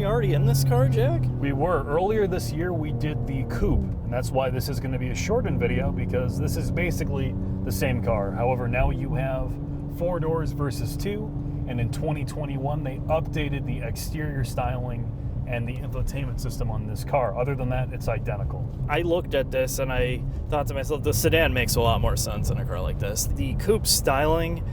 Already in this car, Jack? We were. Earlier this year, we did the coupe, and that's why this is going to be a shortened video, because this is basically the same car. However, now you have 4 doors versus 2, and in 2021, they updated the exterior styling and the infotainment system on this car. Other than that, it's identical. I looked at this and I thought to myself, the sedan makes a lot more sense in a car like this. The coupe styling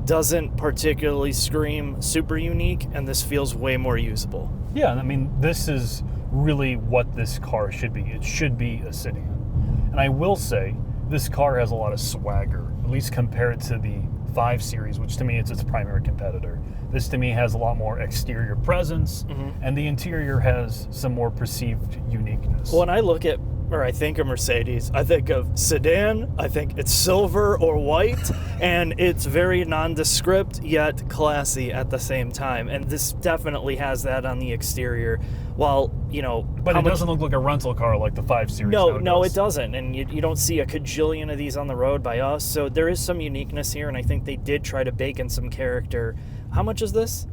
doesn't particularly scream super unique, and this feels way more usable. Yeah, I mean, this is really what this car should be. It should be a sedan. And I will say, this car has a lot of swagger, at least compared to the 5 Series, which to me is its primary competitor. This to me has a lot more exterior presence, and the interior has some more perceived uniqueness. When I look at, or I think of Mercedes, I think of sedan, I think it's silver or white, and it's very nondescript yet classy at the same time. And this definitely has that on the exterior. While, you know... But it doesn't look like a rental car like the 5 Series. No, it doesn't. And you don't see a cajillion of these on the road by us. So there is some uniqueness here, and I think they did try to bake in some character. How much is this?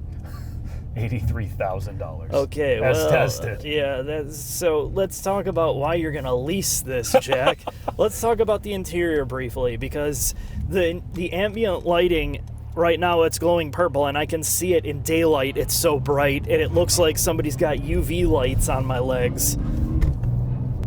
$83,000. Okay, as well, tested. Yeah, so let's talk about why you're going to lease this, Jack. Let's talk about the interior briefly, because the ambient lighting, right now it's glowing purple, and I can see it in daylight. It's so bright, and it looks like somebody's got UV lights on my legs.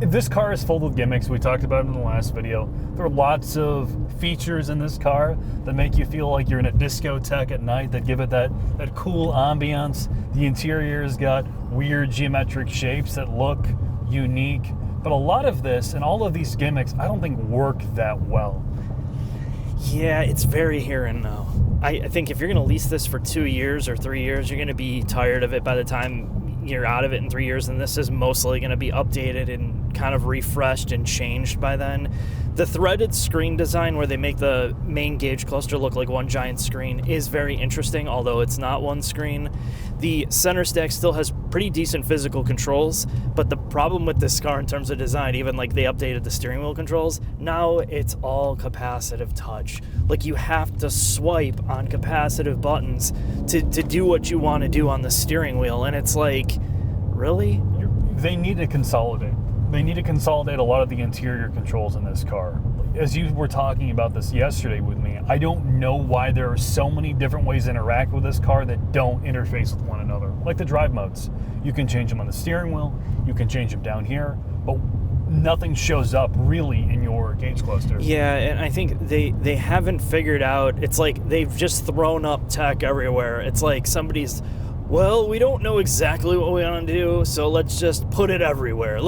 This car is full of gimmicks. We talked about it in the last video. There are lots of features in this car that make you feel like you're in a discotheque at night, that give it that cool ambiance. The interior's got weird geometric shapes that look unique. But a lot of this and all of these gimmicks, I don't think work that well. Yeah, it's very here and now. I think if you're going to lease this for 2 years or 3 years, you're going to be tired of it by the time you're out of it in 3 years, and this is mostly going to be updated and kind of refreshed and changed by then. The threaded screen design, where they make the main gauge cluster look like one giant screen, is very interesting, although it's not one screen. The center stack still has pretty decent physical controls, but the problem with this car in terms of design, even like they updated the steering wheel controls, now it's all capacitive touch. Like you have to swipe on capacitive buttons to do what you want to do on the steering wheel, and it's like, really? They need to consolidate. They need to consolidate a lot of the interior controls in this car. As you were talking about this yesterday with me, I don't know why there are so many different ways to interact with this car that don't interface with one another. Like the drive modes. You can change them on the steering wheel, you can change them down here, but nothing shows up really in your gauge cluster. Yeah, and I think they haven't figured out, it's like they've just thrown up tech everywhere. It's like somebody's, well, we don't know exactly what we want to do, so let's just put it everywhere.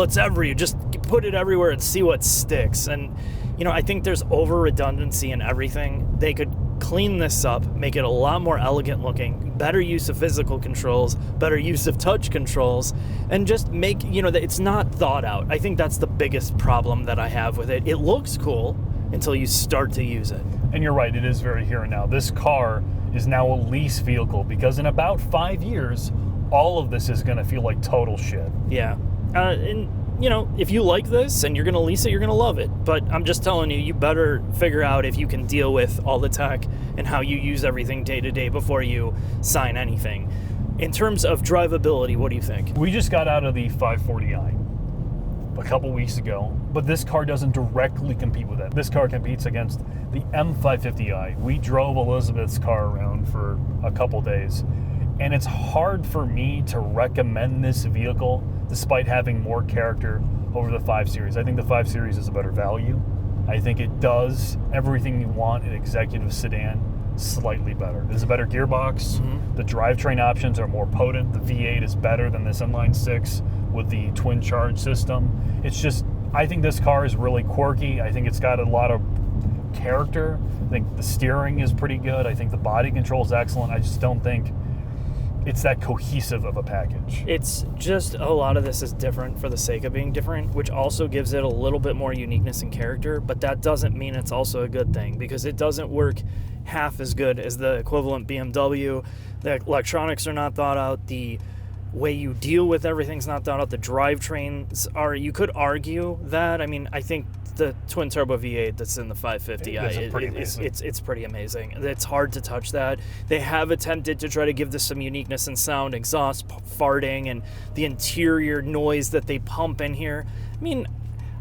Just put it everywhere and see what sticks. And, you know, I think there's over redundancy in everything. They could clean this up, make it a lot more elegant looking, better use of physical controls, better use of touch controls, and just make, you know, that it's not thought out. I think that's the biggest problem that I have with it. It looks cool until you start to use it. And you're right, it is very here and now. This car is now a lease vehicle, because in about 5 years, all of this is going to feel like total shit. Yeah. And, you know, if you like this and you're going to lease it, you're going to love it. But I'm just telling you, you better figure out if you can deal with all the tech and how you use everything day to day before you sign anything. In terms of drivability, what do you think? We just got out of the 540i a couple weeks ago, but this car doesn't directly compete with that. This car competes against the M550i. We drove Elizabeth's car around for a couple days, and it's hard for me to recommend this vehicle despite having more character over the 5 Series. I think the 5 Series is a better value. I think it does everything you want in executive sedan slightly better. There's a better gearbox. The drivetrain options are more potent. The V8 is better than this inline 6 with the twin charge system. It's just, I think this car is really quirky. I think it's got a lot of character. I think the steering is pretty good. I think the body control is excellent. I just don't think it's that cohesive of a package. It's just a lot of this is different for the sake of being different, which also gives it a little bit more uniqueness and character, but that doesn't mean it's also a good thing, because it doesn't work half as good as the equivalent BMW. The electronics are not thought out. The way you deal with everything's not thought out. The drivetrains are, you could argue that. I mean, I think the twin turbo V8 that's in the 550i, it's pretty amazing. It's hard to touch that. They have attempted to try to give this some uniqueness in sound, exhaust farting, and the interior noise that they pump in here. I mean,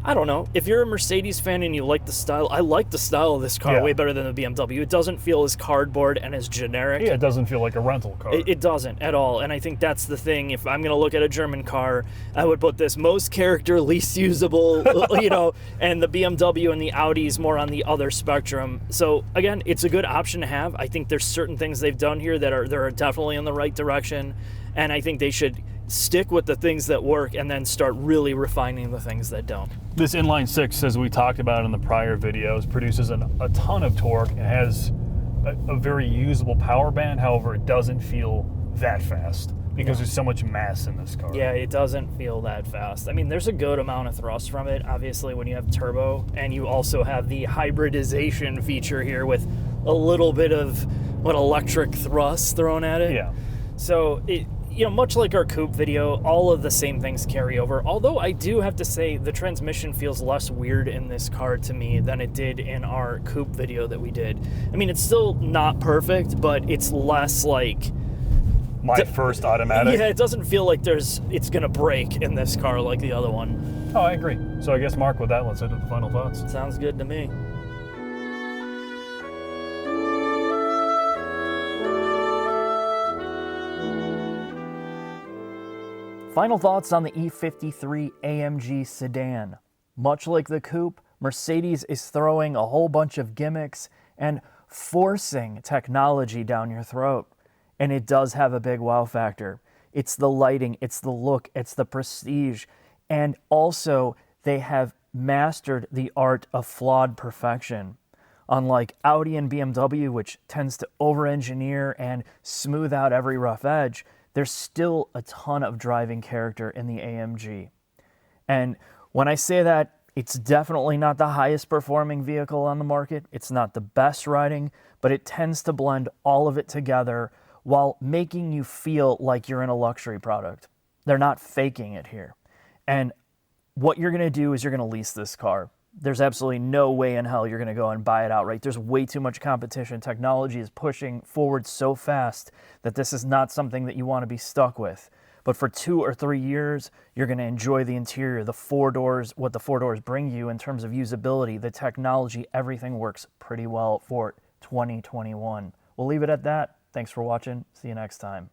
I don't know. If you're a Mercedes fan and you like the style, I like the style of this car way better than the BMW. It doesn't feel as cardboard and as generic. Yeah, it doesn't feel like a rental car. It doesn't at all. And I think that's the thing. If I'm going to look at a German car, I would put this most character, least usable, you know, and the BMW and the Audis more on the other spectrum. So again, it's a good option to have. I think there's certain things they've done here that are definitely in the right direction. And I think they should stick with the things that work and then start really refining the things that don't. This inline 6, as we talked about in the prior videos, produces a ton of torque and has a very usable power band. However, it doesn't feel that fast because there's so much mass in this car. Yeah, it doesn't feel that fast. I mean, there's a good amount of thrust from it, obviously, when you have turbo, and you also have the hybridization feature here with a little bit of electric thrust thrown at it. Yeah. So it, you know, much like our coupe video, all of the same things carry over. Although I do have to say the transmission feels less weird in this car to me than it did in our coupe video that we did. I mean, it's still not perfect, but it's less like my first automatic. Yeah, it doesn't feel like it's gonna break in this car like the other one. Oh, I agree. So I guess, Mark, with that, let's head to the final thoughts. Sounds good to me. Final thoughts on the E53 AMG Sedan. Much like the coupe, Mercedes is throwing a whole bunch of gimmicks and forcing technology down your throat. And it does have a big wow factor. It's the lighting, it's the look, it's the prestige. And also, they have mastered the art of flawed perfection. Unlike Audi and BMW, which tends to over-engineer and smooth out every rough edge, there's still a ton of driving character in the AMG. And when I say that, it's definitely not the highest performing vehicle on the market. It's not the best riding, but it tends to blend all of it together while making you feel like you're in a luxury product. They're not faking it here. And what you're going to do is you're going to lease this car. There's absolutely no way in hell you're going to go and buy it outright. There's way too much competition. Technology is pushing forward so fast that this is not something that you want to be stuck with. But for 2 or 3 years, you're going to enjoy the interior, the 4 doors, what the 4 doors bring you in terms of usability, the technology, everything works pretty well for 2021. We'll leave it at that. Thanks for watching. See you next time.